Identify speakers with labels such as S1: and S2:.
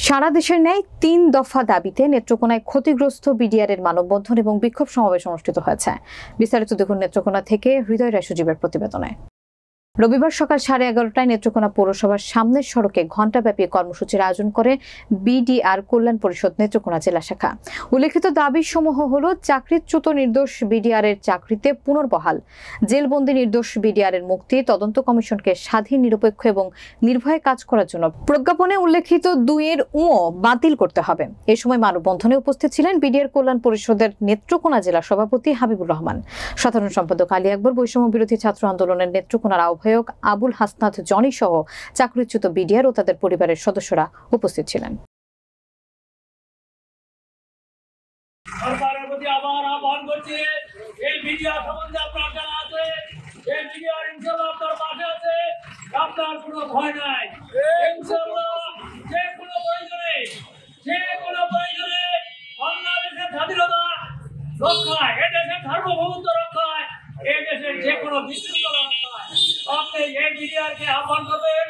S1: সারা দেশের ন্যায় ৩ দফা দাবিতে নেত্রকোনায় ক্ষতিগ্রস্ত বিডিআরের মানববন্ধন এবং বিক্ষোভ সমাবেশ অনুষ্ঠিত হয়েছে। বিস্তারিত দেখুন নেত্রকোনা থেকে হৃদয় রায় সজীবের প্রতিবেদনে। রবিবার সকাল 11:30টায় নেত্রকোনা পৌরসভার সামনের সড়কে ঘণ্টাব্যাপী কর্মসূচির আয়োজন করে বিডিআর কল্যাণ পরিষদ নেত্রকোনা জেলা শাখা। উল্লেখিত দাবিসমূহ হলো চাকরিচ্যুত নির্দোষ বিডিআর এর চাকরিতে পুনর্বহাল, জেলবন্দি নির্দোষ বিডিআর এর মুক্তি, তদন্ত কমিশনকে স্বাধীন, নিরপেক্ষ এবং নির্ভয়ে কাজ করার জন্য প্রজ্ঞাপনে উল্লেখিত 2 বাতিল করতে হবে। এ সময় মানববন্ধনে উপস্থিত ছিলেন বিডিআর কল্যাণ পরিষদের নেত্রকোনা জেলা সভাপতি হাবিবুর রহমান, সাধারণ সম্পাদক আলী আকবর, বৈষম্য বিরোধী ছাত্র আন্দোলনের নেত্রকোনার আহ্বায়ক আবুল হাসনাত জনি সহ চাকরিচ্যুত বিডিআর ও তাদের পরিবারের সদস্যরা উপস্থিত ছিলেন।
S2: সরকারের প্রতি আবার আহ্বান করছি, এই বিডিআর সম্বন্ধে আপনার জানা আছে, এই বিডিআর ইনশাআল্লাহ আপনার পাশে আছে, আপনার কোনো ভয় নাই। ইনশাআল্লাহ যে কোনো প্রয়োজনে বাংলাদেশের স্বাধীনতা রক্ষায়, এদেশের সার্বভৌমত্ব রক্ষায়, এদেশের যে কোনো বিশৃঙ্খলা রক্ষায় আপনি এই বিডিআরকে আহ্বান করবেন।